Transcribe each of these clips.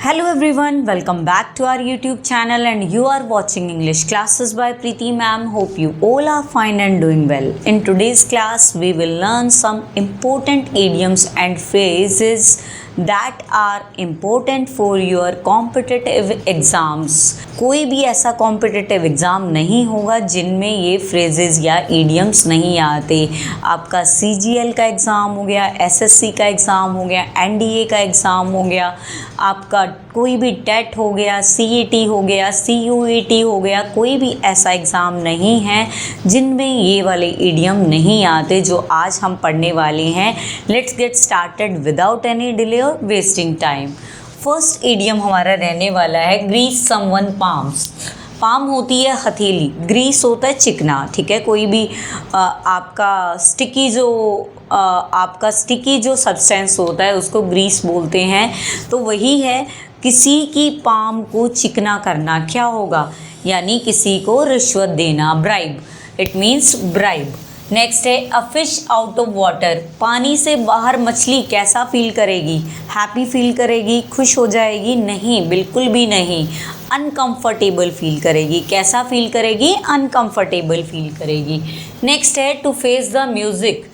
Hello everyone, welcome back to our YouTube channel and you are watching English classes by Preeti ma'am. Hope you all are fine and doing well. In today's class, we will learn some important idioms and phrases that are important for your competitive exams. कोई भी ऐसा competitive exam नहीं होगा जिनमें ये phrases या idioms नहीं आते। आपका CGL का एग्ज़ाम हो गया, SSC का एग्ज़ाम हो गया, NDA का एग्ज़ाम हो गया, आपका कोई भी टेट हो गया, CET हो गया, CUET हो गया, कोई भी ऐसा एग्ज़ाम नहीं है जिनमें ये वाले ईडियम नहीं आते जो आज हम पढ़ने वाले हैं। Let's get started without any delay और वेस्टिंग टाइम। फर्स्ट ईडियम हमारा रहने वाला है ग्रीस समवन पाम्स। पाम होती है हथेली, ग्रीस होता है चिकना, ठीक है। कोई भी आपका स्टिकी जो सब्सटेंस होता है उसको ग्रीस बोलते हैं। तो वही है, किसी की पाम को चिकना करना क्या होगा, यानी किसी को रिश्वत देना, bribe. It means bribe. Next है a fish out of water. पानी से बाहर मछली कैसा फील करेगी? हैप्पी फील करेगी, खुश हो जाएगी? नहीं, बिल्कुल भी नहीं, अनकंफर्टेबल फील करेगी। कैसा फील करेगी? अनकंफर्टेबल फील करेगी। नेक्स्ट है to face the music.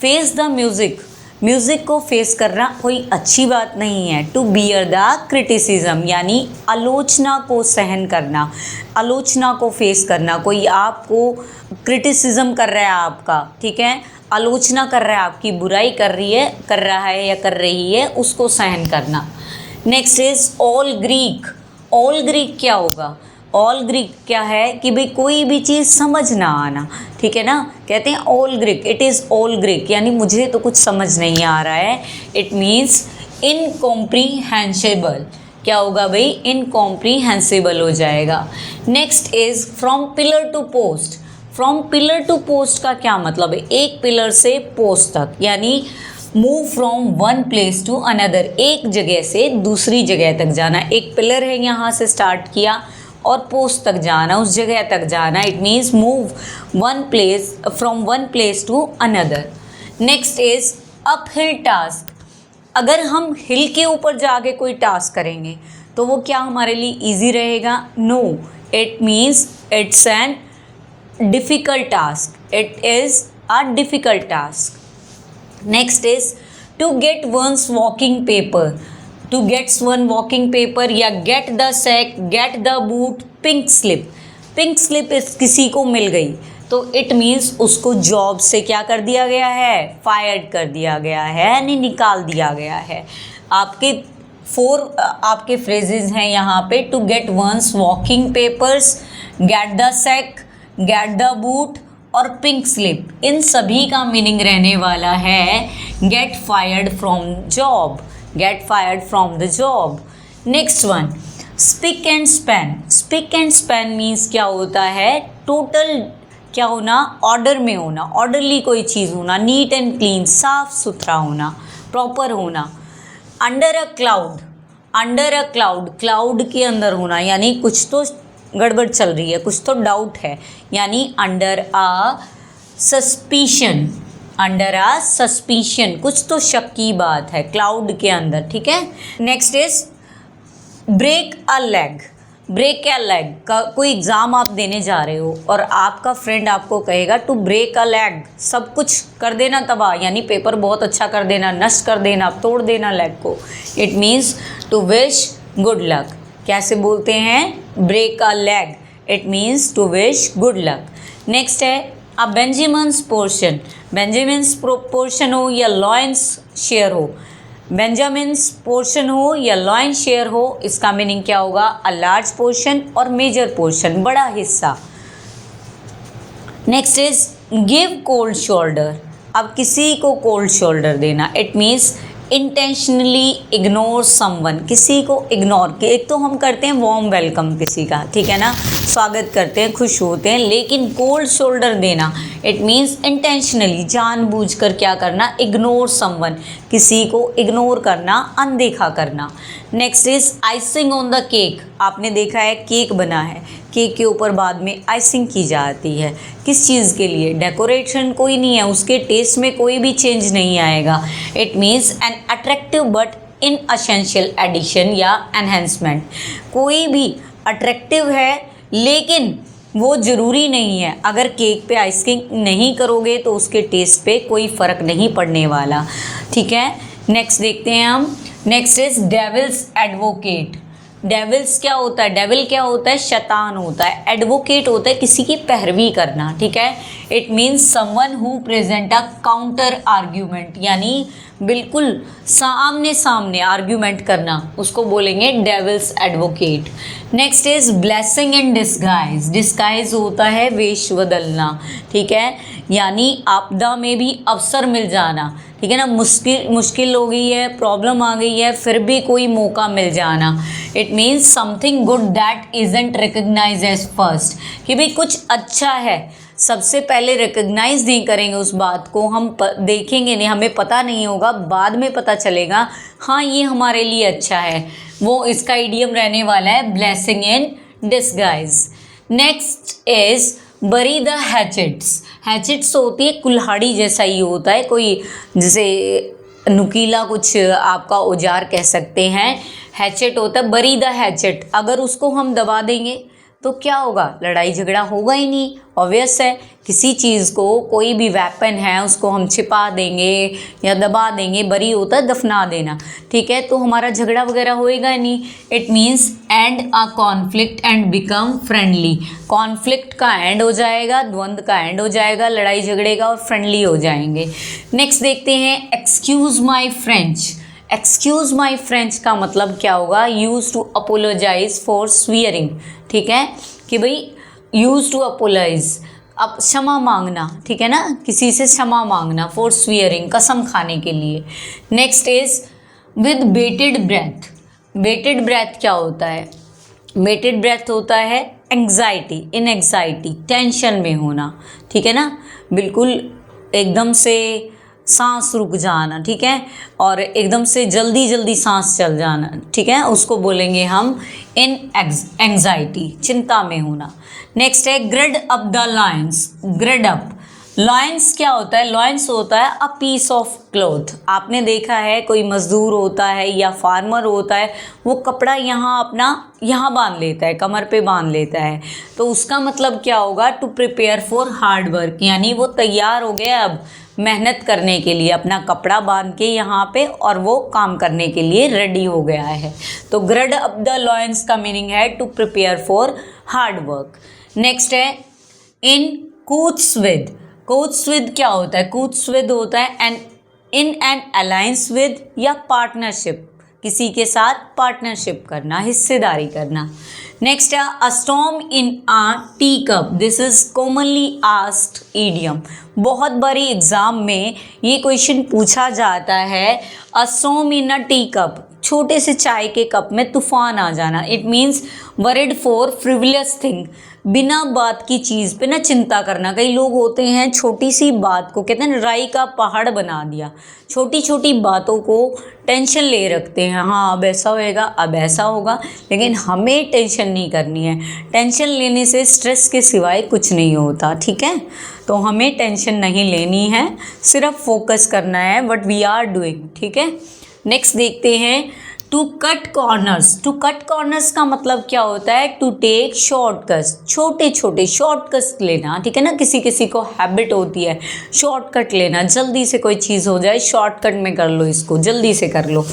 Face the music, music को फेस करना कोई अच्छी बात नहीं है। टू बियर द क्रिटिसिज्म, यानी आलोचना को सहन करना, आलोचना को फेस करना। कोई आपको क्रिटिसिज्म कर रहा है आपका, ठीक है, आलोचना कर रहा है, आपकी बुराई कर रहा है या कर रही है, उसको सहन करना। Next is all Greek. All Greek क्या होगा? ऑल ग्रीक क्या है कि भाई कोई भी चीज़ समझ ना आना, ठीक है ना। कहते हैं all Greek, it is all Greek, यानी मुझे तो कुछ समझ नहीं आ रहा है। It means incomprehensible. क्या होगा भाई? इनकॉम्प्रीहेंसिबल हो जाएगा। Next is from pillar to post. From pillar to post का क्या मतलब है? एक पिलर से पोस्ट तक, यानी move from one place to another, एक जगह से दूसरी जगह तक जाना। एक पिलर है, यहाँ से स्टार्ट किया और पोस्ट तक जाना, उस जगह तक जाना। It means move from one place to another. Next is uphill task. अगर हम हिल के ऊपर जाके कोई टास्क करेंगे तो वो क्या हमारे लिए ईजी रहेगा? No, it means it's an difficult task. It is a difficult task. Next is to get one's walking paper. To gets one walking paper या get the sack, get the boot, pink slip. Pink slip किसी को मिल गई तो it means उसको job से क्या कर दिया गया है? फायर्ड कर दिया गया है, यानी निकाल दिया गया है। आपके फ्रेजेस हैं यहाँ पे, to get one's walking papers, get the sack, get the boot और पिंक स्लिप। इन सभी का मीनिंग रहने वाला है get fired from job, get fired from the job. Next one spick and span. Spick and span means क्या होता है? टोटल क्या होना? ऑर्डर में होना, ऑर्डरली कोई चीज़ होना, नीट एंड क्लीन, साफ सुथरा होना, प्रॉपर होना। Under a cloud, under a cloud, cloud के अंदर होना, यानी कुछ तो गड़बड़ चल रही है, कुछ तो डाउट है, यानी under a suspicion, under a suspicion, कुछ तो शक की बात है क्लाउड के अंदर, ठीक है। Next is break a leg. Break a leg का कोई एग्ज़ाम आप देने जा रहे हो और आपका फ्रेंड आपको कहेगा टू ब्रेक अ लेग, सब कुछ कर देना तबाह, यानी पेपर बहुत अच्छा कर देना, नष्ट कर देना, तोड़ देना लेग को। It means to wish good luck. कैसे बोलते हैं? Break a leg, it means to wish good luck. Next है अ बेंजामिन्स पोर्शन। बेंजामिन्स पोर्शन हो या लॉयंस शेयर हो, बेंजामिन्स पोर्शन हो या लॉयन शेयर हो, इसका मीनिंग क्या होगा? अ लार्ज पोर्शन और मेजर पोर्शन, बड़ा हिस्सा। Next is give cold shoulder. अब किसी को कोल्ड शोल्डर देना, it means intentionally ignore someone, किसी को इग्नोर। एक तो हम करते हैं वार्म वेलकम किसी का, ठीक है ना, स्वागत करते हैं, खुश होते हैं, लेकिन कोल्ड शोल्डर देना, इट मीन्स इंटेंशनली, जानबूझकर क्या करना? इग्नोर समवन, किसी को इग्नोर करना, अनदेखा करना। Next is icing on the cake. आपने देखा है केक बना है, केक के ऊपर बाद में आइसिंग की जाती है, किस चीज़ के लिए? डेकोरेशन कोई नहीं है, उसके टेस्ट में कोई भी चेंज नहीं आएगा। It means an attractive but inessential addition या एनहेंसमेंट। कोई भी अट्रैक्टिव है लेकिन वो ज़रूरी नहीं है। अगर केक पे आइसिंग नहीं करोगे तो उसके टेस्ट पे कोई फ़र्क नहीं पड़ने वाला, ठीक है। नेक्स्ट देखते हैं हम। Next is devil's advocate. Devil's क्या होता है? डेविल क्या होता है? शैतान होता है। एडवोकेट होता है किसी की पैरवी करना, ठीक है। It means someone who present a counter argument, यानी बिल्कुल सामने सामने आर्ग्यूमेंट करना, उसको बोलेंगे devil's advocate. Next is blessing in disguise. Disguise होता है वेश बदलना, ठीक है, यानी आपदा में भी अवसर मिल जाना, ठीक है ना। मुश्किल हो गई है, प्रॉब्लम आ गई है, फिर भी कोई मौका मिल जाना। It means something good that isn't recognise as first, कि भाई कुछ अच्छा है, सबसे पहले रिकग्नाइज नहीं करेंगे उस बात को, हम देखेंगे नहीं, हमें पता नहीं होगा, बाद में पता चलेगा हाँ ये हमारे लिए अच्छा है। वो इसका इडियम रहने वाला है blessing in disguise. Next is bury the hatchets. Hatchets होती है कुल्हाड़ी जैसा ही होता है, कोई जैसे नुकीला कुछ आपका औजार कह सकते हैं। हैचेट होता है, बरी द हैचेट। अगर उसको हम दबा देंगे तो क्या होगा? लड़ाई झगड़ा होगा ही नहीं। ऑब्वियस है, किसी चीज़ को, कोई भी वेपन है उसको हम छिपा देंगे या दबा देंगे, बरी होता है दफना देना, ठीक है, तो हमारा झगड़ा वगैरह होएगा ही नहीं। It means and a conflict and become friendly. Conflict का एंड हो जाएगा, द्वंद्व का एंड हो जाएगा, लड़ाई झगड़े का, और फ्रेंडली हो जाएंगे। नेक्स्ट देखते हैं excuse my French. Excuse my French का मतलब क्या होगा? यूज टू अपोलोजाइज फॉर स्वीयरिंग, ठीक है, कि भाई यूज टू अपोलाइज, अब क्षमा मांगना, ठीक है ना, किसी से क्षमा मांगना, फॉर स्वीयरिंग, कसम खाने के लिए। Next is with bated breath. Bated breath क्या होता है? बेटेड ब्रेथ होता है एंग्जाइटी, इन एंग्जाइटी, टेंशन में होना, ठीक है ना, बिल्कुल एकदम से सांस रुक जाना, ठीक है, और एकदम से जल्दी जल्दी सांस चल जाना, ठीक है, उसको बोलेंगे हम इन एंग्जाइटी, चिंता में होना। नेक्स्ट है grid up the lion's. Grid up, lion's क्या होता है? लॉइंस होता है अ पीस ऑफ क्लॉथ। आपने देखा है कोई मजदूर होता है या फार्मर होता है, वो कपड़ा यहाँ अपना यहाँ बांध लेता है, कमर पे बांध लेता है, तो उसका मतलब क्या होगा? To prepare for hard work, यानी वो तैयार हो गया अब मेहनत करने के लिए, अपना कपड़ा बांध के यहाँ पे, और वो काम करने के लिए रेडी हो गया है। तो ग्रिड अप द लॉइंस का मीनिंग है to prepare for hard work. Next है इन कूथ्स विद। कूथ्स विद क्या होता है? कूथ्स विद होता है इन एन अलायंस विद या पार्टनरशिप, किसी के साथ पार्टनरशिप करना, हिस्सेदारी करना। नेक्स्ट है a storm in a tea cup. This is commonly asked idiom. बहुत बारी एग्जाम में ये क्वेश्चन पूछा जाता है, a storm in a tea cup, छोटे से चाय के कप में तूफान आ जाना। It means worried for frivolous thing, बिना बात की चीज़ पे ना चिंता करना। कई लोग होते हैं छोटी सी बात को, कहते हैं राई का पहाड़ बना दिया, छोटी छोटी बातों को टेंशन ले रखते हैं, हाँ अब ऐसा होएगा, अब ऐसा होगा, लेकिन हमें टेंशन नहीं करनी है। टेंशन लेने से स्ट्रेस के सिवाय कुछ नहीं होता, ठीक है, तो हमें टेंशन नहीं लेनी है, सिर्फ फोकस करना है व्हाट वी आर डूइंग, ठीक है। नेक्स्ट देखते हैं to cut corners. To cut corners का मतलब क्या होता है? टू टेक शॉर्टकट्स, छोटे छोटे शॉर्टकट्स लेना, ठीक है ना, किसी किसी को हैबिट होती है शॉर्टकट लेना, जल्दी से कोई चीज़ हो जाए शॉर्टकट में कर लो, इसको जल्दी से कर लो।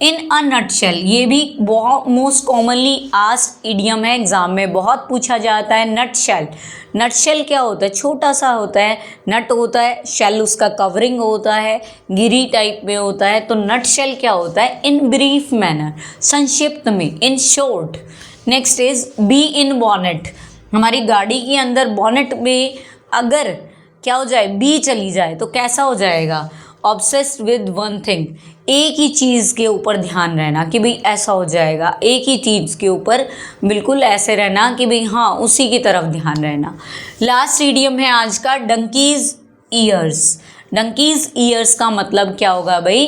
इन अ नटशेल, ये भी बहुत मोस्ट कॉमनली आस्क्ड इडियम है, एग्जाम में बहुत पूछा जाता है। नटशेल, नटशेल क्या होता है? छोटा सा होता है, नट होता है, शेल उसका कवरिंग होता है, गिरी टाइप में होता है, तो नटशेल क्या होता है? इन ब्रीफ मैनर, संक्षिप्त में, in short. Next is be in bonnet. हमारी गाड़ी के अंदर बॉनेट में अगर क्या हो जाए? बी चली जाए तो कैसा हो जाएगा? ऑब्सेस्ड विद वन थिंग, एक ही चीज़ के ऊपर ध्यान रहना कि भाई ऐसा हो जाएगा, एक ही चीज़ के ऊपर बिल्कुल ऐसे रहना कि भाई हाँ उसी की तरफ ध्यान रहना। लास्ट इडियम है आज का डंकीज ईयर्स। डंकीज ईयर्स का मतलब क्या होगा भाई?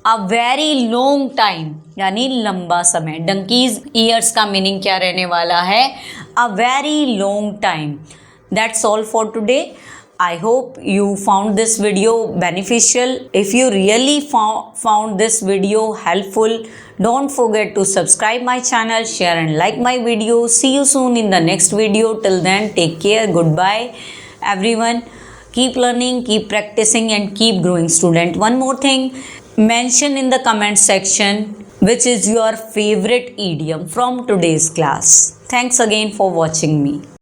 अ वेरी लॉन्ग टाइम, यानी लंबा समय। डंकीज ईयर्स का मीनिंग क्या रहने वाला है? A very long time. That's all for today. I hope you found this video beneficial. If you really found this video helpful, don't forget to subscribe my channel, share and like my video. See you soon in the next video. Till then, take care. Goodbye, everyone. Keep learning, keep practicing and keep growing, student. One more thing, mention in the comment section which is your favorite idiom from today's class. Thanks again for watching me.